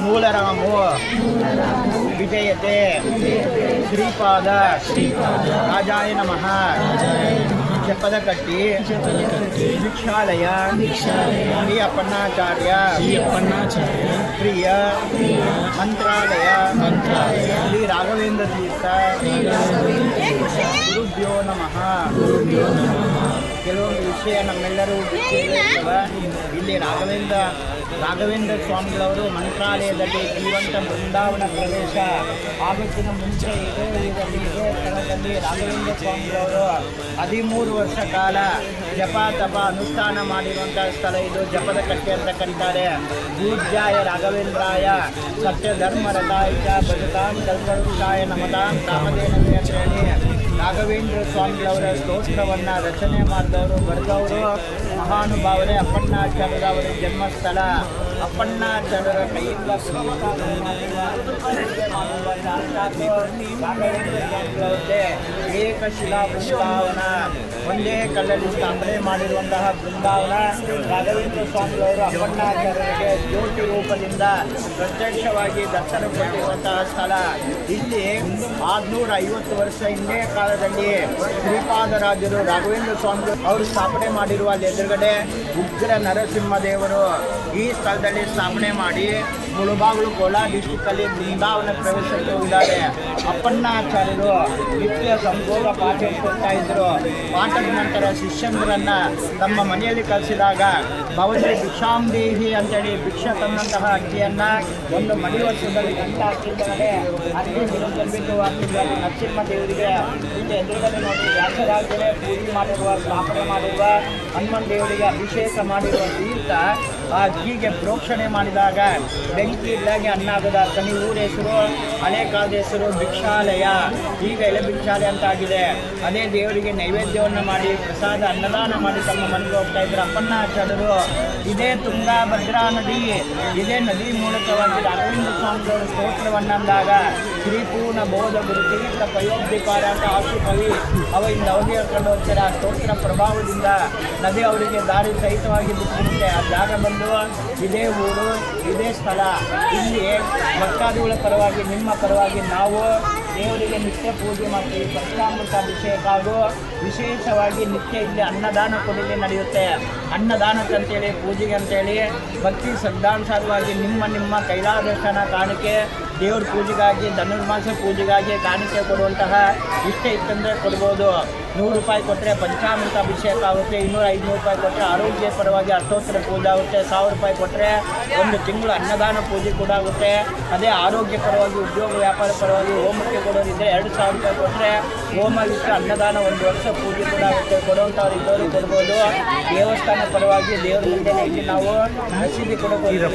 ಮೂಲರಾಮೋ ವಿಜಯತೆ ಶ್ರೀಪಾದ ರಾಜಾಯ ನಮಃ ಜಪದಕಟ್ಟಿ ಭಿಕ್ಷಾಲಯ ಶ್ರೀ ಅಪ್ಪಣ್ಣಾಚಾರ್ಯ ಪ್ರಿಯ ಮಂತ್ರಾಲಯ ಶ್ರೀ ರಾಘವೇಂದ್ರ ತೀರ್ಥ ಗುರುಭ್ಯೋ ನಮಃ. ಕೆಲವೊಂದು ವಿಷಯ ನಮ್ಮೆಲ್ಲರೂ ಇಲ್ಲಿ ರಾಘವೇಂದ್ರ ಸ್ವಾಮಿಗಳವರು ಮಂತ್ರಾಲಯದಲ್ಲಿ ಜೀವಂತ ಬೃಂದಾವನ ಪ್ರವೇಶ ಆಗೋಕ್ಕಿಂತ ಮುಂಚೆ ಇದೇ ಸ್ಥಳದಲ್ಲಿ ರಾಘವೇಂದ್ರ ಸ್ವಾಮಿಗಳವರು 13 ವರ್ಷ ಕಾಲ ಜಪ ತಪ ಅನುಷ್ಠಾನ ಮಾಡಿರುವಂಥ ಸ್ಥಳ ಇದು. ಜಪದ ಕಟ್ಟೆ ಅಂತ ಕರೀತಾರೆ. ಪೂಜ್ಯಾಯ ರಾಘವೇಂದ್ರಾಯ ಸತ್ಯಧರ್ಮರಥಾಯ ಭಜತಾಂ ಕಲ್ಪವೃಕ್ಷಾಯ ನಮತಾಂ ಕಾಮಧೇನವೇ ಅಂತ ಹೇಳಿ ರಾಘವೇಂದ್ರ ಸ್ವಾಮಿಗಳವರ ಸ್ತೋತ್ರವನ್ನು ರಚನೆ ಮಾಡಿದವರು ಬರೆದವರು ಮಹಾನುಭಾವರೇ ಅಪ್ಪಣ್ಣಾಚಾರ್ಯರವರ ಜನ್ಮಸ್ಥಳ. ಅಪ್ಪಣ್ಣಾಚಾರ್ಯರ ಕೈಯಿಂದ ಏಕಶಿಲಾ ಬೃಂದಾವನ, ಒಂದೇ ಕಲ್ಲಲ್ಲಿ ಸ್ಥಾಪನೆ ಮಾಡಿರುವಂತಹ ಬೃಂದಾವನ. ರಾಘವೇಂದ್ರ ಸ್ವಾಮಿಗಳವರು ಅಪ್ಪಣ್ಣಾಚಾರ್ಯರಿಗೆ ಜ್ಯೋತಿ ರೂಪದಿಂದ ಪ್ರತ್ಯಕ್ಷವಾಗಿ ದರ್ಶನ ಕೊಟ್ಟಿರುವಂತಹ ಸ್ಥಳ. ಇಲ್ಲಿ 650 ವರ್ಷ ಹಿಂದೆ ಕಾಲದಲ್ಲಿ ಶ್ರೀಪಾದರಾಜರು ರಾಘವೇಂದ್ರ ಸ್ವಾಮಿಗಳು ಅವರು ಸ್ಥಾಪನೆ ಮಾಡಿರುವ ಅಲ್ಲಿ ಎದುರುಗಡೆ ಉಗ್ರ ನರಸಿಂಹದೇವರು ಈ ಸ್ಥಳದಲ್ಲಿ ಸ್ಥಾಪನೆ ಮಾಡಿ ಮುಳುಬಾಗಿಲು ಕೋಲಾರ ಡಿಸ್ಟಿಕ್ಕಲ್ಲಿ ಬೃಂದಾವನ ಪ್ರವೇಶಕ್ಕೆ ಹೋಗಿದ್ದಾರೆ. ಅಪ್ಪಣ್ಣಾಚಾರ್ಯರು ನಿತ್ಯ ಸಂಭೋಗ ಪಾಠ ಕೊಡ್ತಾ ಇದ್ದರು. ಪಾಠದ ನಂತರ ಶಿಷ್ಯಂದ್ರನ್ನ ತಮ್ಮ ಮನೆಯಲ್ಲಿ ಕಳಿಸಿದಾಗ ಭವಶ್ರೀ ಭಿಕ್ಷಾಂದೇಹಿ ಅಂತೇಳಿ ಭಿಕ್ಷೆ ತಂದಂತಹ ಅಕ್ಕಿಯನ್ನು ಒಂದು ಮಡಿ ವರ್ಷದಲ್ಲಿ ಗಂಟ ಹಾಕಿದ್ದಾರೆ. ಅಕ್ಕಿ ಬಿಟ್ಟು ಹಾಕಿದ್ದಾರೆ ನರಸಿಂಹ ದೇವರಿಗೆ. ಇಲ್ಲಿ ಎದುರುಗಡೆ ನೋಡಿ ವ್ಯಾಸರಾಜರೇ ಪೂಜೆ ಮಾಡಿರುವ ಸ್ಥಾಪನೆ ಮಾಡಿರುವ ಹನುಮನ್ ದೇವರಿಗೆ ಅಭಿಷೇಕ ಮಾಡಿರುವ ತೀರ್ಥ ಆ ಅಕ್ಕಿಗೆ ಪ್ರೋಕ್ಷಣೆ ಮಾಡಿದಾಗ ಬೆಂಕಿ ಇಲ್ಲಾಗೆ ಅನ್ನಾಗದ ತನಿ ಊರ ಹೆಸರು ಹಳೆ ಕಾಲದ ಹೆಸರು ಭಿಕ್ಷಾಲಯ. ಈಗ ಎಲೆ ಭಿಕ್ಷಾಲಯ ಅಂತ ಆಗಿದೆ. ಅದೇ ದೇವರಿಗೆ ನೈವೇದ್ಯವನ್ನು ಮಾಡಿ ಪ್ರಸಾದ ಅನ್ನದಾನ ಮಾಡಿ ತಮ್ಮ ಮನೆಗೆ ಹೋಗ್ತಾ ಇದ್ರು ಅಪ್ಪಣ್ಣಾಚಾರ್ಯರು. ಇದೇ ತುಂಗಾಭದ್ರಾ ನದಿ, ಇದೇ ನದಿ ಮೂಲಕವಾಗಿ ರಾಘವೇಂದ್ರ ಸ್ವಾಮಿಗಳವರು ಸ್ತೋತ್ರವನ್ನಂದಾಗ ಶ್ರೀಪೂರ್ಣ ಬೋಧ ಗುರು ತೀರ್ಥ ಪಯೋಬ್ಧಿಕಾರ ಅಂತ ಆಸು ಕವಿ ಅವಿಂದ ಅವಧಿ ಹೇಳ್ಕೊಂಡು ಹೋಗ್ತಾರೆ. ಆ ಸ್ತೋತ್ರ ಪ್ರಭಾವದಿಂದ ನದಿ ಅವರಿಗೆ ದಾರಿ ಸಹಿತವಾಗಿ ಬಿಟ್ಟಿರುತ್ತೆ. ಆ ಜಾಗ ಬಂದು ಇದೇ ಊರು, ಇದೇ ಸ್ಥಳ. ಇಲ್ಲಿ ಭಕ್ತಾದಿಗಳ ಪರವಾಗಿ ನಿಮ್ಮ ಪರವಾಗಿ ನಾವು ದೇವರಿಗೆ ನಿತ್ಯ ಪೂಜೆ ಮಾಡ್ತೀವಿ. ಪಂಚಾಮೃತ ಅಭಿಷೇಕ ಹಾಗೂ ವಿಶೇಷವಾಗಿ ನಿತ್ಯ ಇಲ್ಲಿ ಅನ್ನದಾನ ಕೊಡಲಿ ನಡೆಯುತ್ತೆ. ಅನ್ನದಾನಕ್ಕಂತೇಳಿ ಪೂಜೆಗೆ ಅಂತೇಳಿ ಭಕ್ತಿ ಶ್ರದ್ಧಾನುಸಾರವಾಗಿ ನಿಮ್ಮ ಕೈಲಾದರ್ಶನ ಕಾಣಿಕೆ ದೇವ್ರ ಪೂಜೆಗಾಗಿ ಧನುರ್ಮಾಸ ಪೂಜೆಗಾಗಿ ಕಾಣಿಕೆ ಕೊಡುವಂತಹ ಇಷ್ಟ ಇತ್ತಂದರೆ ಕೊಡ್ಬೋದು. 100 ರೂಪಾಯಿ ಕೊಟ್ಟರೆ ಪಂಚಾಮೃತ ಅಭಿಷೇಕ ಆಗುತ್ತೆ. 200-500 ರೂಪಾಯಿ ಕೊಟ್ಟರೆ ಆರೋಗ್ಯ ಪರವಾಗಿ ಅಷ್ಟೋತ್ತರ ಪೂಜೆ ಆಗುತ್ತೆ. 1000 ರೂಪಾಯಿ ಕೊಟ್ಟರೆ ಒಂದು ತಿಂಗಳು ಅನ್ನದಾನ ಪೂಜೆ ಕೂಡ ಆಗುತ್ತೆ. ಅದೇ ಆರೋಗ್ಯ ಪರವಾಗಿ ಉದ್ಯೋಗ ವ್ಯಾಪಾರ ಪರವಾಗಿ ಹೋಮಕ್ಕೆ ಕೊಡೋರಿದ್ದರೆ 2000 ರೂಪಾಯಿ ಕೊಟ್ಟರೆ ಹೋಮ ವಿಶ್ವ ಅನ್ನದಾನ 1 ವರ್ಷ ಪೂಜೆ ಕೂಡ ಆಗುತ್ತೆ. ಕೊಡುವಂಥವ್ರು ಇದ್ದವರು ಕೊಡ್ಬೋದು. ದೇವಸ್ಥಾನ ಪರವಾಗಿ ದೇವರ ಮುಂದೆ ನಾವು ಮಸೀದಿ ಕೊಡಬಹುದು.